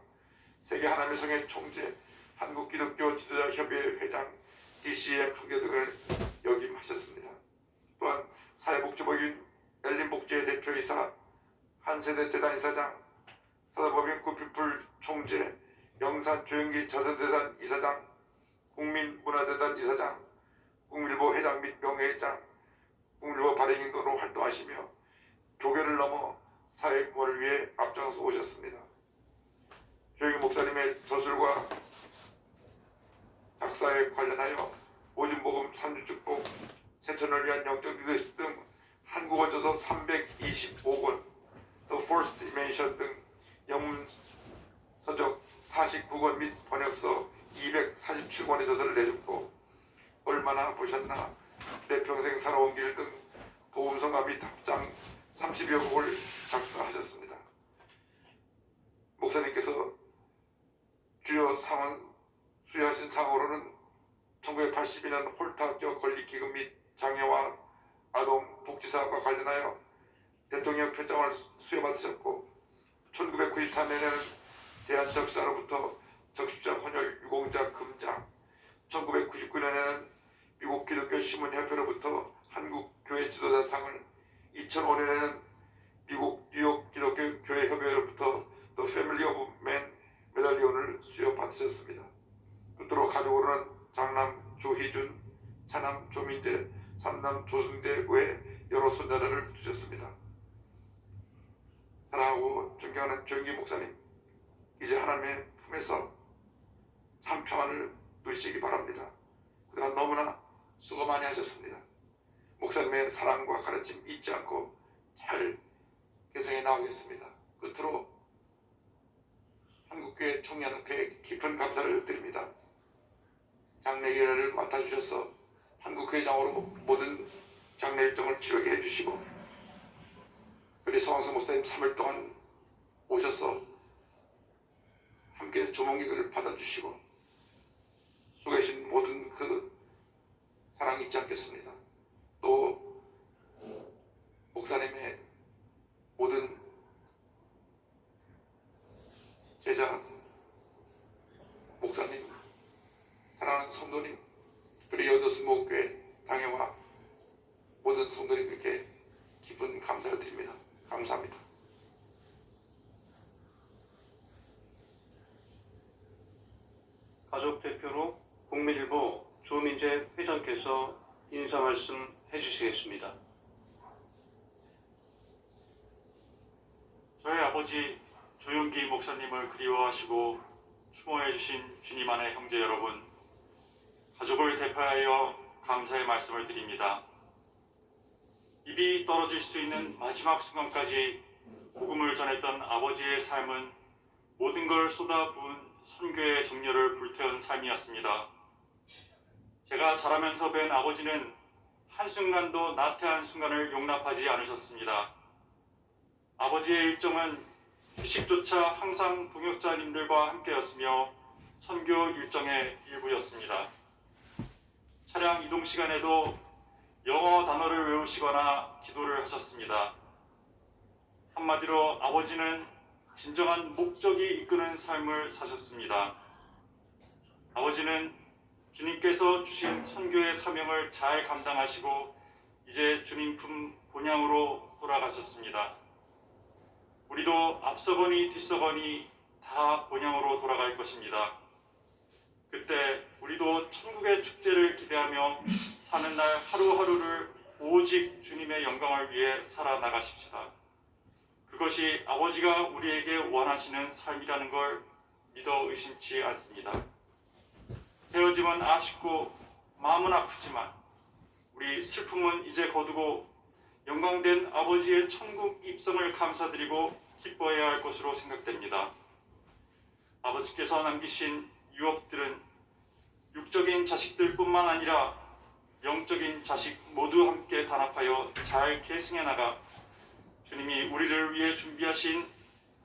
세계 하나님의 성의 총재, 한국 기독교 지도자 협의회 회장, DCM 총재 등을 역임하셨습니다. 또한 사회복지법인 엘린복지회 대표이사, 한세대 재단 이사장, 사다법인 구피플 총재, 영산 조영기 자선재단 이사장, 국민문화재단 이사장, 국민일보 회장 및 명예회장, 국민일보 발행인으로 활동하시며 교계를 넘어 사회구원을 위해 앞장서 오셨습니다. 조영기 목사님의 저술과 작사에 관련하여 오중복음, 삼중축복, 세천을 위한 영적 리더십 등 한국어 저서 325권, The First Dimension 등 영문 서적 49권 및 번역서 247권의 저서를 내셨고 얼마나 보셨나, 내 평생 살아온 길 등 복음성가 및 합장 30여 곡을 작사하셨습니다. 목사님께서 주요 상원 수여하신 상으로는 1982년 홀타학교 건립기금 및 장애와 아동 복지사업과 관련하여 대통령 표창을 수여받으셨고 1993년에는 대한적사로부터 적십자 헌혈 유공자 금장, 1999년에는 미국 기독교 신문협회로부터 한국교회 지도자상을, 2005년에는 미국 뉴욕 기독교 교회 협회로부터 The Family of Man 메달리온을 수여받으셨습니다. 끝으로 가족으로는 장남 조희준, 차남 조민재, 삼남 조승재 외 여러 손자들을 두셨습니다. 사랑하고 존경하는 조영기 목사님, 이제 하나님의 품에서 참 평안을 누리시기 바랍니다. 그동안 너무나 수고 많이 하셨습니다. 목사님의 사랑과 가르침 잊지 않고 잘 개성해 나오겠습니다. 끝으로 한국교회 청년협회에 깊은 감사를 드립니다. 장례일을 맡아주셔서 한국회장으로 모든 장례 일정을 치르게 해주시고, 그리고 서왕석 목사님 3일 동안 오셔서 함께 조문객을 받아주시고 수고하신 모든 그 사랑 잊지 않겠습니다. 또 목사님의 모든 제자, 목사님, 사랑하는 성도님, 그리고 여도순복음교회 당회와 모든 성도님들께 깊은 감사를 드립니다. 감사합니다. 가족 대표로 국민일보 조민재 회장께서 인사 말씀 해주시겠습니다. 저희 아버지 조용기 목사님을 그리워하시고 추모해 주신 주님 안의 형제 여러분, 가족을 대표하여 감사의 말씀을 드립니다. 입이 떨어질 수 있는 마지막 순간까지 복음을 전했던 아버지의 삶은 모든 걸 쏟아부은 선교의 정열을 불태운 삶이었습니다. 제가 자라면서 뵌 아버지는 한순간도 나태한 순간을 용납하지 않으셨습니다. 아버지의 일정은 휴식조차 항상 동역자님들과 함께였으며 선교 일정의 일부였습니다. 차량 이동 시간에도 영어 단어를 외우시거나 기도를 하셨습니다. 한마디로 아버지는 진정한 목적이 이끄는 삶을 사셨습니다. 아버지는 주님께서 주신 선교의 사명을 잘 감당하시고 이제 주님 품 본향으로 돌아가셨습니다. 우리도 앞서거니 뒤서거니 다 본향으로 돌아갈 것입니다. 그때 우리도 천국의 축제를 기대하며 사는 날 하루하루를 오직 주님의 영광을 위해 살아나가십시다. 그것이 아버지가 우리에게 원하시는 삶이라는 걸 믿어 의심치 않습니다. 헤어짐은 아쉽고 마음은 아프지만 우리 슬픔은 이제 거두고 영광된 아버지의 천국 입성을 감사드리고 기뻐해야 할 것으로 생각됩니다. 아버지께서 남기신 유업들은 육적인 자식들뿐만 아니라 영적인 자식 모두 함께 단합하여 잘 계승해 나가 주님이 우리를 위해 준비하신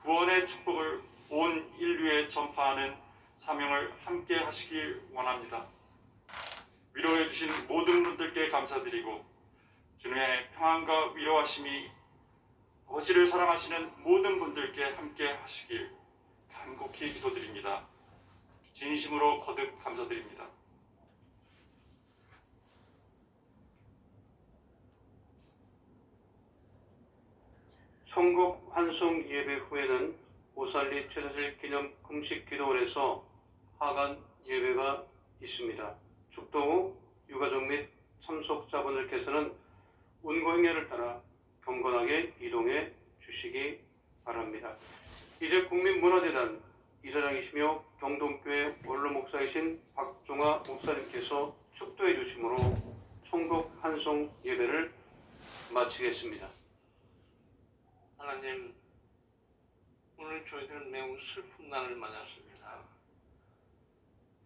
구원의 축복을 온 인류에 전파하는 사명을 함께 하시길 원합니다. 위로해 주신 모든 분들께 감사드리고 주님의 평안과 위로하심이 아버지를 사랑하시는 모든 분들께 함께 하시길 간곡히 기도드립니다. 진심으로 거듭 감사드립니다. 천국 환송 예배 후에는 오살리 최사실 기념 금식 기도원에서 하간 예배가 있습니다. 축도 후 유가족 및 참석자분들께서는 운고행렬을 따라 경건하게 이동해 주시기 바랍니다. 이제 국민문화재단 이사장이시며 경동교회 원로 목사이신 박종화 목사님께서 축도해 주심으로 천국 환송 예배를 마치겠습니다. 하나님, 오늘 저희들은 매우 슬픈 날을 맞았습니다.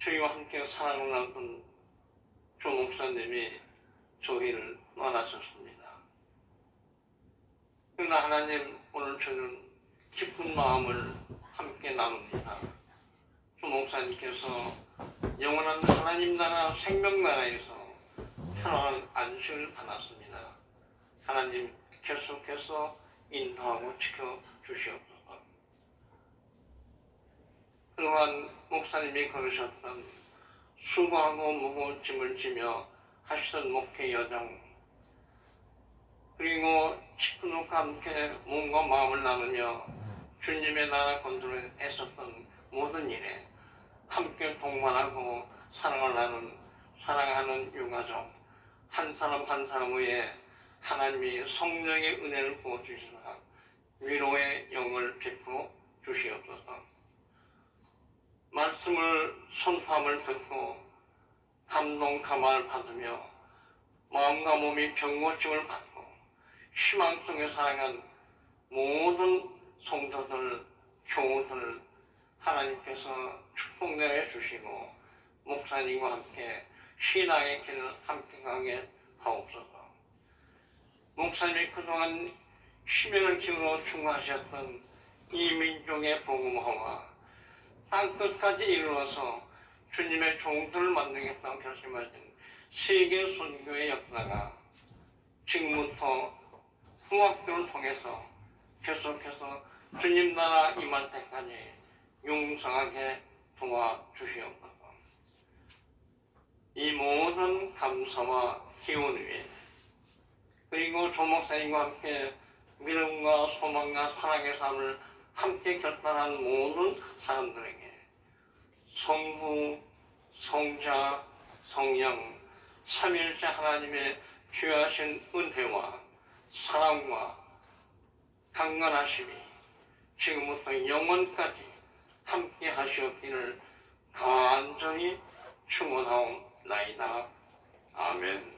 저희와 함께 사랑을 나눈 조 목사님이 저희를 떠나셨습니다. 그러나 하나님, 오늘 저는 기쁜 마음을 함께 나눕니다. 조 목사님께서 영원한 하나님 나라 생명 나라에서 편안한 안식을 받았습니다. 하나님 계속해서 인도하고 지켜주시옵소서. 그동안 목사님이 걸으셨던 수고하고 무거운 짐을 지며 하시던 목회 여정, 그리고 친구들과 함께 몸과 마음을 나누며 주님의 나라 건설을 애썼던 모든 일에 함께 동반하고 사랑을 나눈 사랑하는 유가족 한 사람 한 사람 위에 하나님이 성령의 은혜를 부어주시사 위로의 영을 베풀어 주시옵소서. 말씀을 선포함을 듣고 감동 감화를 받으며 마음과 몸이 병고침을 받고 희망 속에 살아간 모든 성도들, 교우들 하나님께서 축복 내려주시고 목사님과 함께 신앙의 길을 함께 가게 하옵소서. 목사님이 그동안 심연을 기울여 충고하셨던 이 민족의 복음화와 땅끝까지 이르러서 주님의 종들을 만들겠다고 결심하신 세계 선교의 역사가 지금부터 후학들을 통해서 계속해서 주님 나라 임할 때까지 용성하게 도와주시옵소서. 이 모든 감사와 기원 위에 그리고 조 목사님과 함께 믿음과 소망과 사랑의 삶을 함께 결단한 모든 사람들에게 성부, 성자, 성령, 삼일째 하나님의 귀하신 은혜와 사랑과 강건하심이 지금부터 영원까지 함께 하시옵기를 간절히 축원하옵나이다. 아멘.